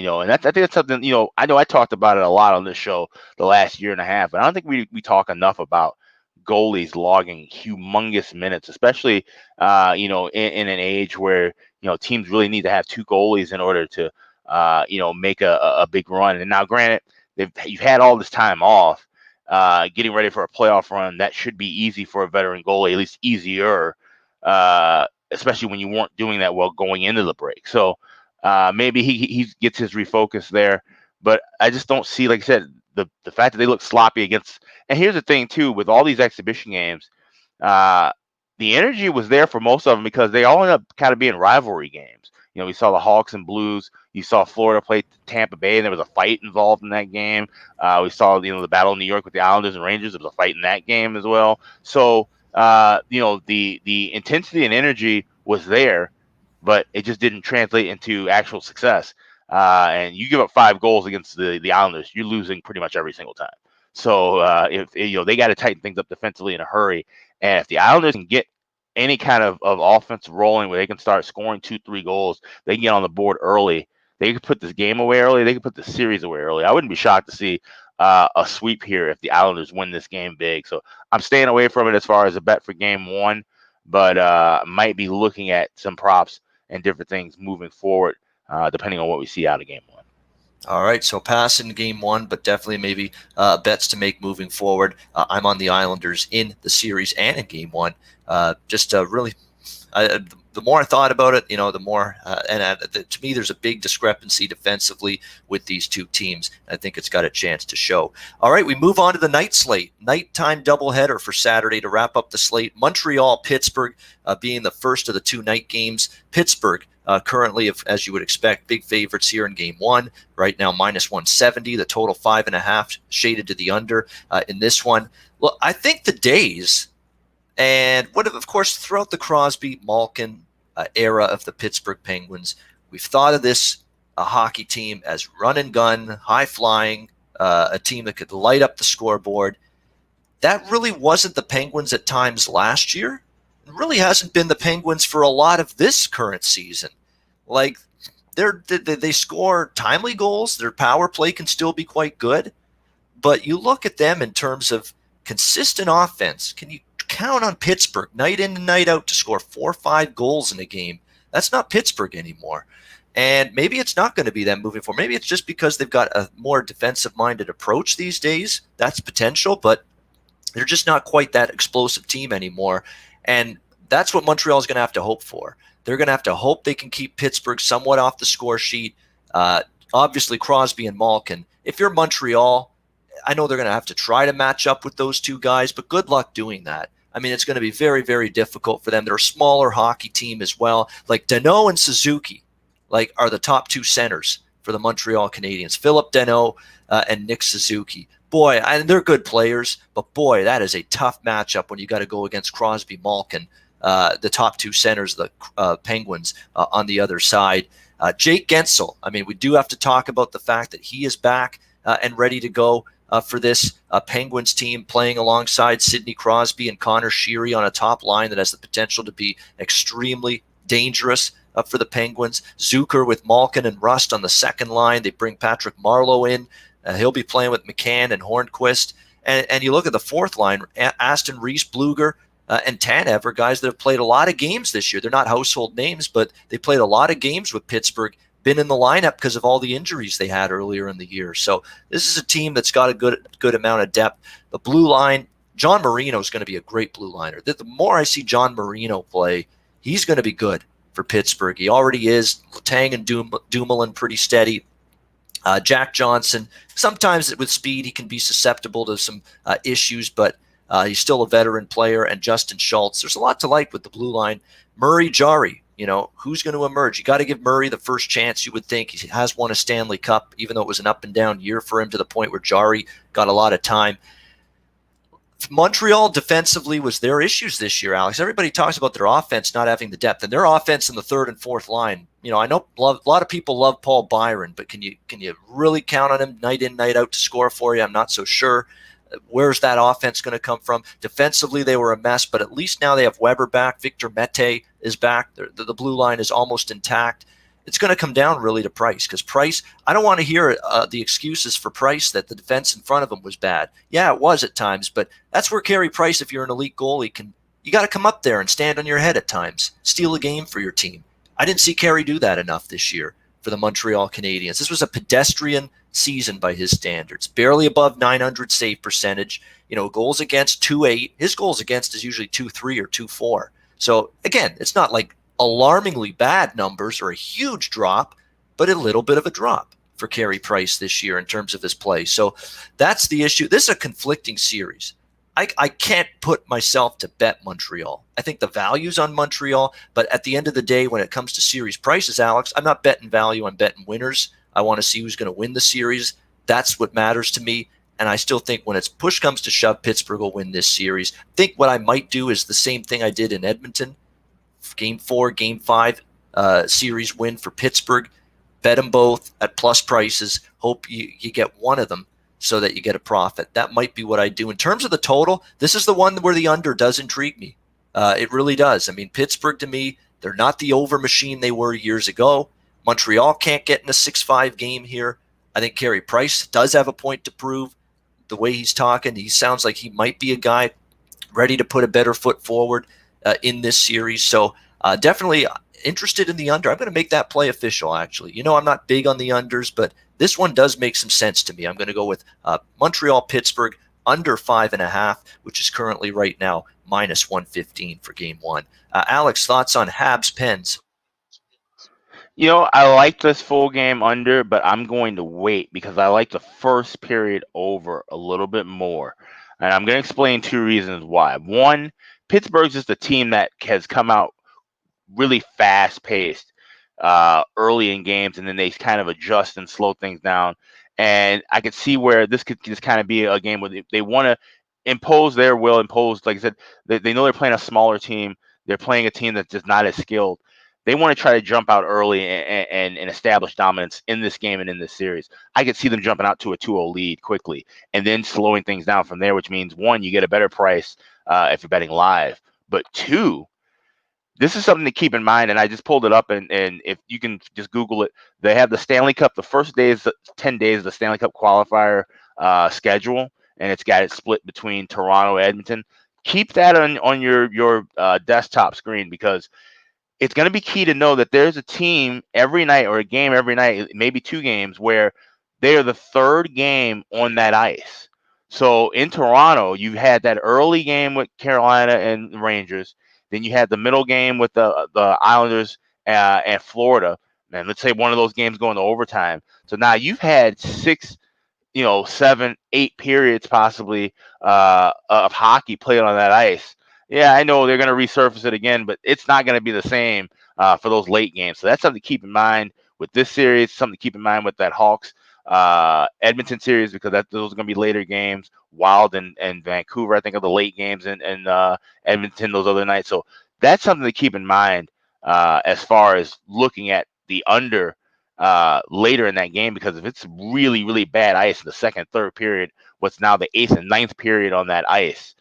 I think that's something I know I talked about it a lot on this show the last year and a half, but I don't think we talk enough about goalies logging humongous minutes, especially in an age where teams really need to have two goalies in order to make a big run. And now, granted, you've had all this time off, getting ready for a playoff run. That should be easy for a veteran goalie, at least easier, especially when you weren't doing that well going into the break. So maybe he gets his refocus there. But I just don't see, like I said, the fact that they look sloppy against. And here's the thing, too, with all these exhibition games, the energy was there for most of them because they all end up kind of being rivalry games. We saw the Hawks and Blues. You saw Florida play Tampa Bay, and there was a fight involved in that game. We saw, the battle in New York with the Islanders and Rangers. There was a fight in that game as well. So the intensity and energy was there, but it just didn't translate into actual success. And you give up 5 goals against the Islanders, you're losing pretty much every single time. So if they got to tighten things up defensively in a hurry, and if the Islanders can get any kind of offense rolling where they can start scoring 2-3 goals, they can get on the board early. They could put this game away early. They could put the series away early. I wouldn't be shocked to see a sweep here if the Islanders win this game big. So I'm staying away from it as far as a bet for game one, but might be looking at some props and different things moving forward, depending on what we see out of game one. All right, so pass in game one, but definitely maybe bets to make moving forward. I'm on the Islanders in the series and in game one. Really, the more I thought about it, the more, to me, there's a big discrepancy defensively with these two teams. I think it's got a chance to show. All right, we move on to the night slate. Nighttime doubleheader for Saturday to wrap up the slate. Montreal, Pittsburgh being the first of the 2 night games. Pittsburgh currently, as you would expect, big favorites here in game one. Right now, -170. The total 5.5 shaded to the under in this one. Well, I think the days, and of course, throughout the Crosby, Malkin era of the Pittsburgh Penguins, we've thought of this hockey team as run and gun, high flying, a team that could light up the scoreboard. That really wasn't the Penguins at times last year. It really hasn't been the Penguins for a lot of this current season. Like, they score timely goals. Their power play can still be quite good. But you look at them in terms of consistent offense. Can you count on Pittsburgh night in and night out to score 4 or 5 goals in a game? That's not Pittsburgh anymore. And maybe it's not going to be them moving forward. Maybe it's just because they've got a more defensive-minded approach these days. That's potential, but they're just not quite that explosive team anymore. And that's what Montreal is going to have to hope for. They're going to have to hope they can keep Pittsburgh somewhat off the score sheet. Obviously, Crosby and Malkin. If you're Montreal, I know they're going to have to try to match up with those two guys, but good luck doing that. I mean, it's going to be very, very difficult for them. They're a smaller hockey team as well. Like Danault and Suzuki, are the top 2 centers for the Montreal Canadiens. Philip Danault and Nick Suzuki. Boy, and they're good players, but boy, that is a tough matchup when you got to go against Crosby, Malkin, the top 2 centers, the Penguins on the other side. Jake Gensel, I mean, we do have to talk about the fact that he is back and ready to go for this Penguins team, playing alongside Sidney Crosby and Connor Sheary on a top line that has the potential to be extremely dangerous for the Penguins. Zucker with Malkin and Rust on the second line. They bring Patrick Marleau in. He'll be playing with McCann and Hornquist. And you look at the fourth line, Aston Reese, Bluger, and Tanev are guys that have played a lot of games this year. They're not household names, but they played a lot of games with Pittsburgh, been in the lineup because of all the injuries they had earlier in the year. So this is a team that's got a good amount of depth. The blue line, John Marino is going to be a great blue liner. The more I see John Marino play, he's going to be good for Pittsburgh. He already is. Letang and Dumoulin pretty steady. Jack Johnson, sometimes with speed, he can be susceptible to some issues, but he's still a veteran player. And Justin Schultz, there's a lot to like with the blue line. Murray Jari, who's going to emerge? You got to give Murray the first chance, you would think. He has won a Stanley Cup, even though it was an up and down year for him, to the point where Jari got a lot of time. Montreal defensively was their issues this year, Alex. Everybody talks about their offense not having the depth, and their offense in the third and fourth line. I know a lot of people love Paul Byron, but can you really count on him night in, night out to score for you? I'm not so sure. Where's that offense going to come from? Defensively, they were a mess, but at least now they have Weber back. Victor Mete is back. The blue line is almost intact. It's going to come down really to Price, because Price, I don't want to hear the excuses for Price that the defense in front of him was bad. Yeah, it was at times, but that's where Carey Price, if you're an elite goalie, you got to come up there and stand on your head at times, steal a game for your team. I didn't see Carey do that enough this year for the Montreal Canadiens. This was a pedestrian season by his standards, barely above 900 save percentage. Goals against 2.8. His goals against is usually 2.3 or 2.4. So again, it's not like alarmingly bad numbers or a huge drop, but a little bit of a drop for Carey Price this year in terms of his play. So that's the issue. This is a conflicting series. I can't put myself to bet Montreal. I think the value's on Montreal, but at the end of the day, when it comes to series prices, Alex, I'm not betting value, I'm betting winners. I want to see who's going to win the series. That's what matters to me. And I still think when it's push comes to shove, Pittsburgh will win this series. I think what I might do is the same thing I did in Edmonton. Game 4, Game 5 series win for Pittsburgh. Bet them both at plus prices. Hope you get one of them so that you get a profit. That might be what I do. In terms of the total, this is the one where the under does intrigue me. It really does. I mean, Pittsburgh, to me, they're not the over machine they were years ago. Montreal can't get in a 6-5 game here. I think Carey Price does have a point to prove. The way he's talking, he sounds like he might be a guy ready to put a better foot forward in this series. So definitely interested in the under. I'm going to make that play official, actually. You know, I'm not big on the unders, but this one does make some sense to me. I'm going to go with Montreal-Pittsburgh under 5.5, which is currently right now minus 115 for game 1. Alex, thoughts on Habs Pens? You know, I like this full game under, but I'm going to wait because I like the first period over a little bit more. And I'm going to explain 2 reasons why. One, Pittsburgh's just a team that has come out really fast paced early in games, and then they kind of adjust and slow things down. And I could see where this could just kind of be a game where they want to impose their will, like I said, they know they're playing a smaller team. They're playing a team that's just not as skilled. They want to try to jump out early and establish dominance in this game and in this series. I could see them jumping out to a 2-0 lead quickly and then slowing things down from there, which means, one, you get a better price if you're betting live. But two, this is something to keep in mind, and I just pulled it up, and if you can just Google it, they have the Stanley Cup. The first day is 10 days of the Stanley Cup qualifier schedule, and it's got it split between Toronto and Edmonton. Keep that on your desktop screen because it's going to be key to know that there's a team every night or a game every night, maybe 2 games, where they are the third game on that ice. So in Toronto, you had that early game with Carolina and Rangers. Then you had the middle game with the Islanders and Florida. And let's say one of those games going to overtime. So now you've had 6, 7, 8 periods possibly of hockey played on that ice. Yeah, I know they're going to resurface it again, but it's not going to be the same for those late games. So that's something to keep in mind with this series, something to keep in mind with that Hawks Edmonton series, because those are going to be later games. Wild and Vancouver, I think, are the late games in Edmonton those other nights. So that's something to keep in mind as far as looking at the under later in that game, because if it's really, really bad ice in the second, third period, what's now the 8th and 9th period on that ice,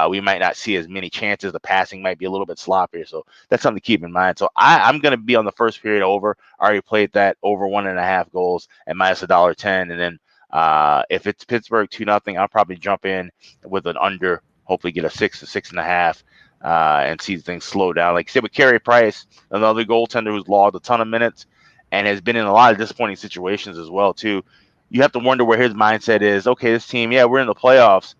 we might not see as many chances. The passing might be a little bit sloppier. So that's something to keep in mind. So I'm going to be on the first period over. I already played that over 1.5 goals at minus $1.10. And then if it's Pittsburgh 2-0, I'll probably jump in with an under, hopefully get a 6 to 6.5 and see things slow down. Like I said, with Carey Price, another goaltender who's logged a ton of minutes and has been in a lot of disappointing situations as well, too. You have to wonder where his mindset is. Okay, this team, yeah, we're in the playoffs.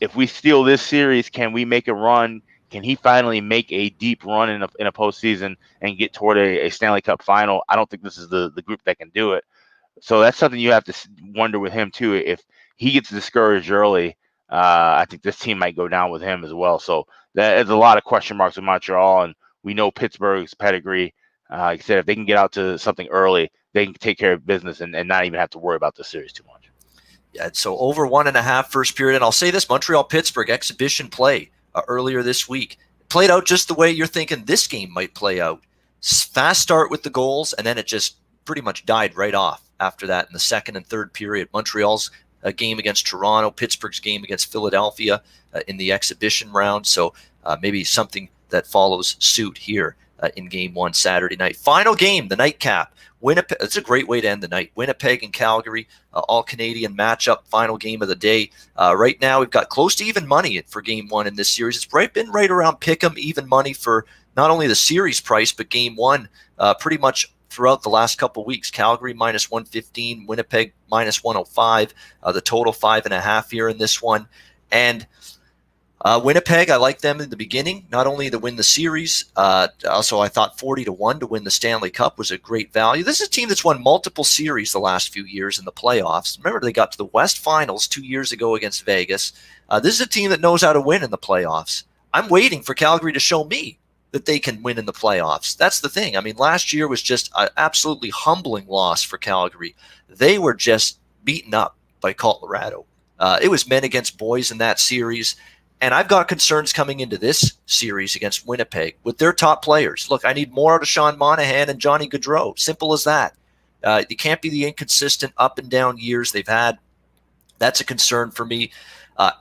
If we steal this series, can we make a run? Can he finally make a deep run in a postseason and get toward a Stanley Cup final? I don't think this is the group that can do it. So that's something you have to wonder with him, too. If he gets discouraged early, I think this team might go down with him as well. So there's a lot of question marks with Montreal, and we know Pittsburgh's pedigree. Like I said, if they can get out to something early, they can take care of business and not even have to worry about the series too much. Yeah, so over 1.5 first period. And I'll say this, Montreal-Pittsburgh exhibition play earlier this week played out just the way you're thinking this game might play out. Fast start with the goals, and then it just pretty much died right off after that in the second and third period. Montreal's game against Toronto, Pittsburgh's game against Philadelphia in the exhibition round. So maybe something that follows suit here in game 1 Saturday night. Final game, the nightcap. Winnipeg. It's a great way to end the night. Winnipeg and Calgary, all Canadian matchup, final game of the day. Right now, we've got close to even money for game 1 in this series. It's been right around pick'em even money for not only the series price, but game 1 pretty much throughout the last couple of weeks. Calgary minus 115, Winnipeg minus 105, the total 5.5 here in this one. And Winnipeg, I like them in the beginning, not only to win the series, also I thought 40-1 to win the Stanley Cup was a great value. This is a team that's won multiple series the last few years in the playoffs. Remember, they got to the West Finals 2 years ago against Vegas. This is a team that knows how to win in the playoffs. I'm waiting for Calgary to show me that they can win in the playoffs. That's the thing. I mean, last year was just an absolutely humbling loss for Calgary. They were just beaten up by Colorado. It was men against boys in that series. And I've got concerns coming into this series against Winnipeg with their top players. Look, I need more out of Sean Monahan and Johnny Gaudreau. Simple as that. You can't be the inconsistent up and down years they've had. That's a concern for me.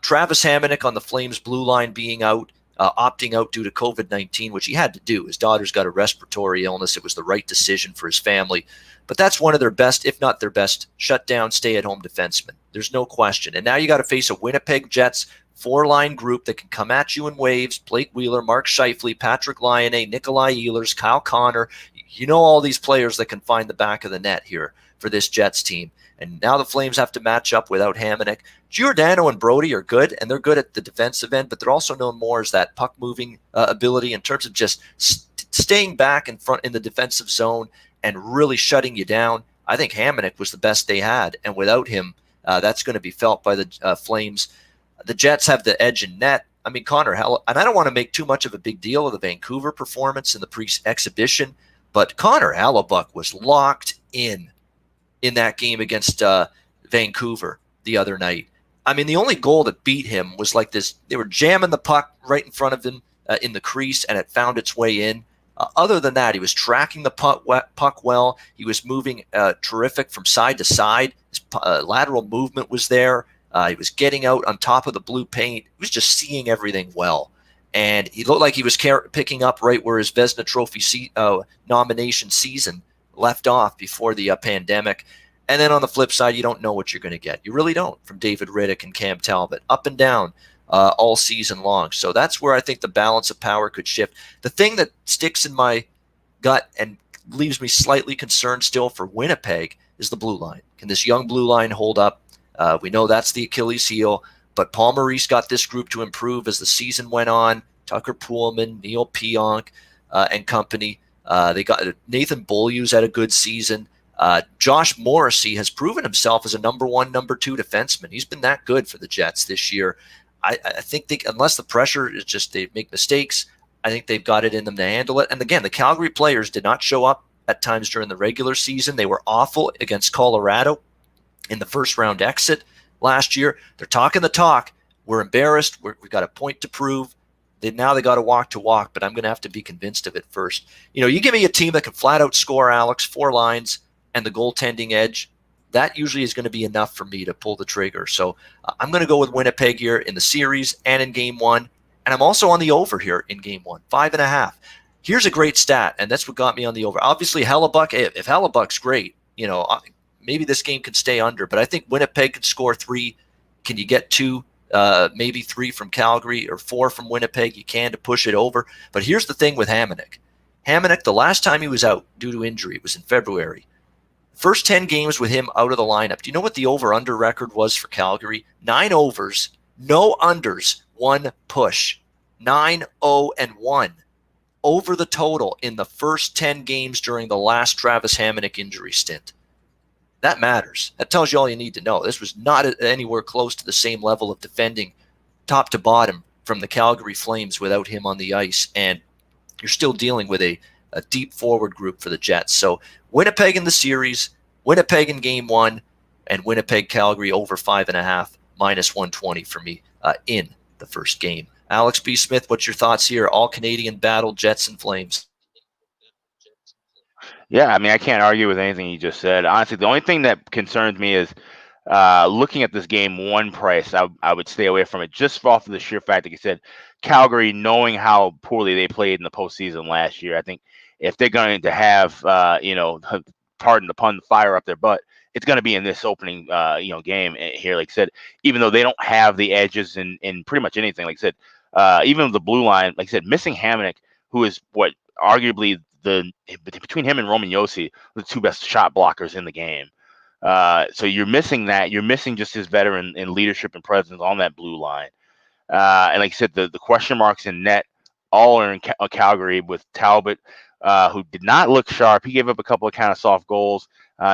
Travis Hamonic on the Flames blue line being out, opting out due to COVID-19, which he had to do. His daughter's got a respiratory illness. It was the right decision for his family. But that's one of their best, if not their best, shutdown, stay-at-home defensemen. There's no question. And now you got to face a Winnipeg Jets four-line group that can come at you in waves. Blake Wheeler, Mark Scheifele, Patrick Laine, Nikolai Ehlers, Kyle Connor. You know all these players that can find the back of the net here for this Jets team. And now the Flames have to match up without Hamonic. Giordano and Brody are good, and they're good at the defensive end, but they're also known more as that puck-moving ability in terms of just staying back in front in the defensive zone and really shutting you down. I think Hamonic was the best they had, and without him, that's going to be felt by the Flames. The Jets have the edge in net. I mean, Connor Hellebuyck, and I don't want to make too much of a big deal of the Vancouver performance in the pre-exhibition, but Connor Hellebuyck was locked in that game against Vancouver the other night. I mean, the only goal that beat him was like this. They were jamming the puck right in front of him in the crease, and it found its way in. Other than that, he was tracking the puck well. He was moving terrific from side to side. His lateral movement was there. He was getting out on top of the blue paint. He was just seeing everything well. And he looked like he was picking up right where his Vezina Trophy nomination season left off before the pandemic. And then on the flip side, you don't know what you're going to get. You really don't from David Riddick and Cam Talbot, up and down all season long. So that's where I think the balance of power could shift. The thing that sticks in my gut and leaves me slightly concerned still for Winnipeg is the blue line. Can this young blue line hold up? We know that's the Achilles heel, but Paul Maurice got this group to improve as the season went on. Tucker Poolman, Neil Pionk, and company. They got Nathan Beaulieu's had a good season. Josh Morrissey has proven himself as a number one, number two defenseman. He's been that good for the Jets this year. I think unless the pressure is just they make mistakes, I think they've got it in them to handle it. And again, the Calgary players did not show up at times during the regular season. They were awful against Colorado in the first round exit last year. They're talking the talk. We're embarrassed. We've got a point to prove. Now they got to walk, but I'm going to have to be convinced of it first. You give me a team that can flat out score, Alex, 4 lines and the goaltending edge. That usually is going to be enough for me to pull the trigger. So I'm going to go with Winnipeg here in the series and in game one. And I'm also on the over here in game one, 5.5. Here's a great stat, and that's what got me on the over. Obviously, Hellebuyck, if Hellebuck's great, maybe this game can stay under. But I think Winnipeg can score 3. Can you get 2? Maybe 3 from Calgary or 4 from Winnipeg. You can to push it over. But here's the thing with Hamonic. Hamonic, the last time he was out due to injury, it was in February. First 10 games with him out of the lineup. Do you know what the over-under record was for Calgary? 9 overs, no unders, 1 push. 9-0-1 over the total in the first 10 games during the last Travis Hamonic injury stint. That matters. That tells you all you need to know. This was not anywhere close to the same level of defending top to bottom from the Calgary Flames without him on the ice. And you're still dealing with a deep forward group for the Jets. So Winnipeg in the series, Winnipeg in game one, and Winnipeg Calgary over 5.5, minus 120 for me in the first game. Alex B. Smith, what's your thoughts here? All Canadian battle, Jets and Flames. Yeah, I mean, I can't argue with anything you just said. Honestly, the only thing that concerns me is looking at this game one price. I would stay away from it just off of the sheer fact that you said Calgary, knowing how poorly they played in the postseason last year. I think if they're going to have, pardon the pun, fire up their butt, it's going to be in this opening, game here. Like I said, even though they don't have the edges in pretty much anything, like I said, even the blue line, like I said, missing Hamonic, who is what arguably between him and Roman Josi, the 2 best shot blockers in the game. So you're missing that. You're missing just his veteran in leadership and presence on that blue line. And like I said, the question marks in net all are in Calgary with Talbot, who did not look sharp. He gave up a couple of kind of soft goals.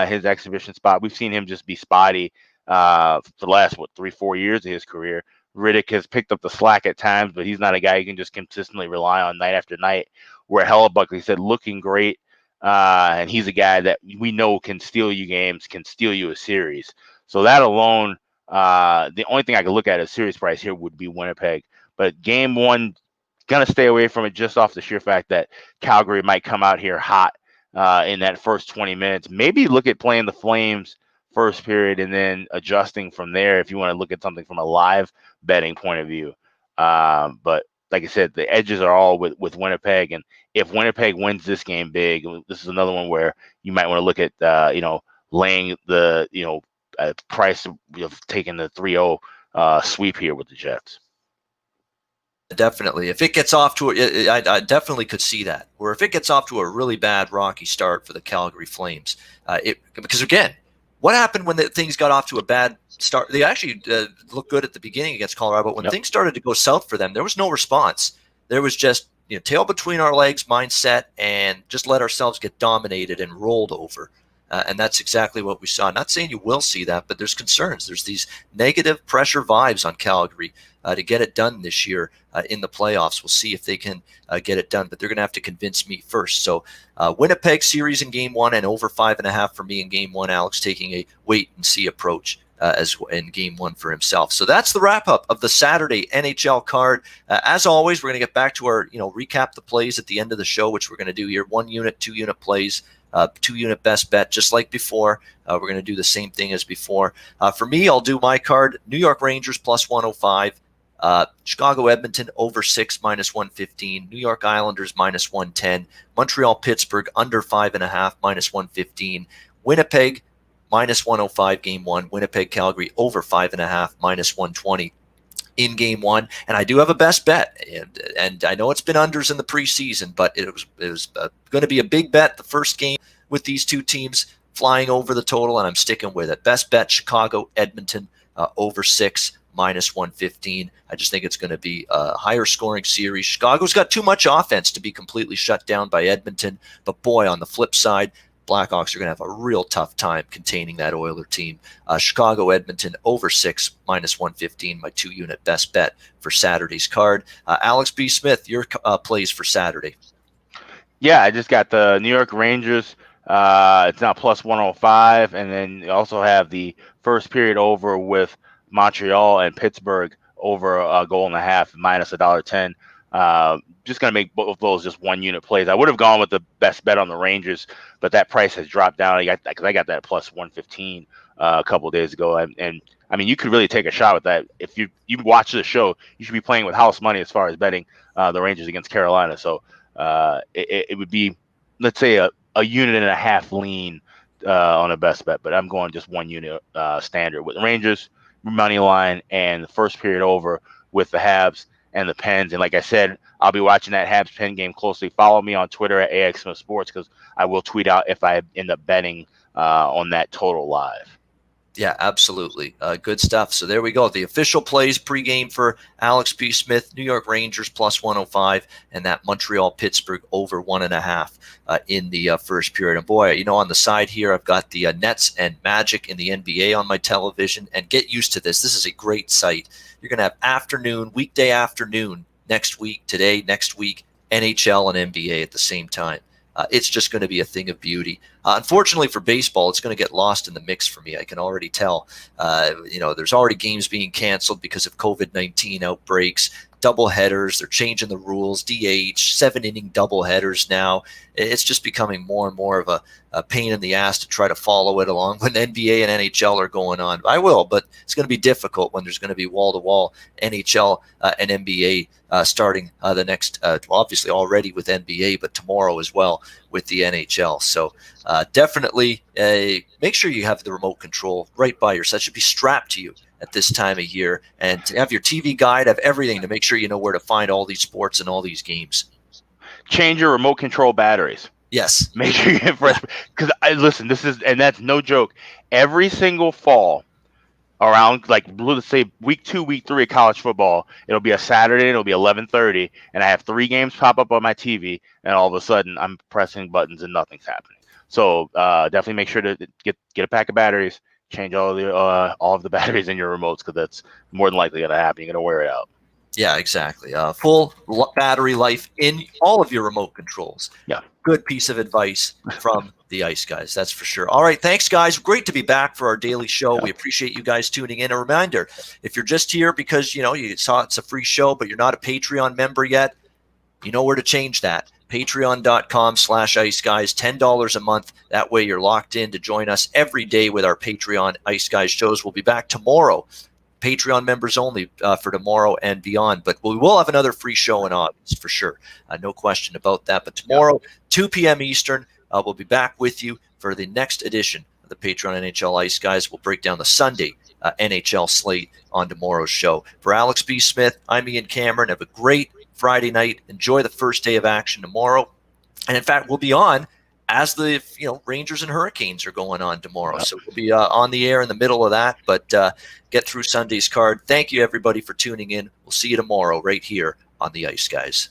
His exhibition spot. We've seen him just be spotty for the last 3-4 years of his career. Riddick has picked up the slack at times, but he's not a guy you can just consistently rely on night after night. Where Hellebuyck, like he said, looking great, and he's a guy that we know can steal you games, can steal you a series. So that alone, the only thing I could look at as serious price here would be Winnipeg. But game one, gonna stay away from it just off the sheer fact that Calgary might come out here hot in that first 20 minutes. Maybe look at playing the Flames first period and then adjusting from there if you want to look at something from a live betting point of view. But like I said, the edges are all with Winnipeg, and if Winnipeg wins this game big, this is another one where you might want to look at laying the price of taking the 3-0 sweep here with the Jets. Definitely. If it gets off to I definitely could see that. Or if it gets off to a really bad, rocky start for the Calgary Flames, because again, what happened when things got off to a bad start? They actually looked good at the beginning against Colorado, but when things started to go south for them, there was no response. There was just tail between our legs mindset and just let ourselves get dominated and rolled over. And that's exactly what we saw. Not saying you will see that, but there's concerns. There's these negative pressure vibes on Calgary to get it done this year in the playoffs. We'll see if they can get it done, but they're going to have to convince me first. So Winnipeg series in game one and over 5.5 for me in game one. Alex taking a wait and see approach as in game one for himself. So that's the wrap up of the Saturday NHL card. As always, we're going to get back to our recap the plays at the end of the show, which we're going to do here. 1 unit, 2 unit plays. 2 unit best bet, just like before. We're going to do the same thing as before. For me, I'll do my card: New York Rangers plus 105, Chicago Edmonton over 6 minus 115, New York Islanders minus 110, Montreal Pittsburgh under 5.5 minus 115, Winnipeg minus 105 game one, Winnipeg Calgary over 5.5 minus 120. In game one, and I do have a best bet, and I know it's been unders in the preseason, but it was going to be a big bet the first game with these two teams flying over the total, and I'm sticking with it. Best bet: Chicago Edmonton over 6 minus 115. I just think it's going to be a higher scoring series. Chicago's got too much offense to be completely shut down by Edmonton, but boy, on the flip side, Blackhawks are going to have a real tough time containing that Oiler team. Chicago Edmonton over 6 minus 115, my 2 unit best bet for Saturday's card. Alex B. Smith, your plays for Saturday. Yeah, I just got the New York Rangers. It's now plus 105, and then you also have the first period over with Montreal and Pittsburgh over a goal and a half minus $1.10. Just going to make both of those just 1 unit plays. I would have gone with the best bet on the Rangers, but that price has dropped down. I got that plus 115 a couple of days ago. And I mean, you could really take a shot with that. If you watch the show, you should be playing with house money as far as betting the Rangers against Carolina. So it would be, let's say, a unit and a half lean on a best bet, but I'm going just 1 unit standard with the Rangers money line and the first period over with the Habs and the Pens. And like I said, I'll be watching that Habs Pen game closely. Follow me on Twitter at AX Smith Sports, because I will tweet out if I end up betting on that total live. Yeah, absolutely. Good stuff. So there we go. The official plays pregame for Alex B. Smith: New York Rangers plus 105, and that Montreal Pittsburgh over 1.5 in the first period. And boy, on the side here, I've got the Nets and Magic in the NBA on my television. And get used to this. This is a great site. You're going to have weekday afternoon next week, next week, NHL and NBA at the same time. It's just going to be a thing of beauty. Unfortunately for baseball, it's going to get lost in the mix for me. I can already tell. There's already games being canceled because of COVID-19 outbreaks, double headers. They're changing the rules, DH, 7-inning double headers now. It's just becoming more and more of a pain in the ass to try to follow it along when NBA and NHL are going on. I will, but it's going to be difficult when there's going to be wall-to-wall NHL and NBA starting the next, obviously already with NBA, but tomorrow as well with the NHL. So definitely make sure you have the remote control right by your set. It should be strapped to you at this time of year, and to have your TV guide, have everything to make sure you know where to find all these sports and all these games. Change your remote control batteries. Yes. Make sure you get fresh. Because listen, that's no joke. Every single fall, around let's say week 2, week 3 of college football, it'll be a Saturday, it'll be 11:30, and I have 3 games pop up on my TV, and all of a sudden I'm pressing buttons and nothing's happening. So definitely make sure to get a pack of batteries, change all of the batteries in your remotes, because that's more than likely going to happen. You're going to wear it out. Yeah, exactly. Full battery life in all of your remote controls. Yeah. Good piece of advice from the Ice Guys, that's for sure. All right, thanks, guys. Great to be back for our daily show. Yeah. We appreciate you guys tuning in. A reminder, if you're just here because you saw it's a free show, but you're not a Patreon member yet, you know where to change that. Patreon.com/Ice Guys, $10 a month. That way you're locked in to join us every day with our Patreon Ice Guys shows. We'll be back tomorrow. Patreon members only for tomorrow and beyond. But we will have another free show in August for sure. No question about that. But tomorrow, 2 p.m. Eastern, we'll be back with you for the next edition of the Patreon NHL Ice Guys. We'll break down the Sunday NHL slate on tomorrow's show. For Alex B. Smith, I'm Ian Cameron. Have a great Friday night. Enjoy the first day of action tomorrow. And in fact, we'll be on as the Rangers and Hurricanes are going on tomorrow. Yep. So we'll be on the air in the middle of that, but get through Sunday's card. Thank you, everybody, for tuning in. We'll see you tomorrow right here on the Ice Guys.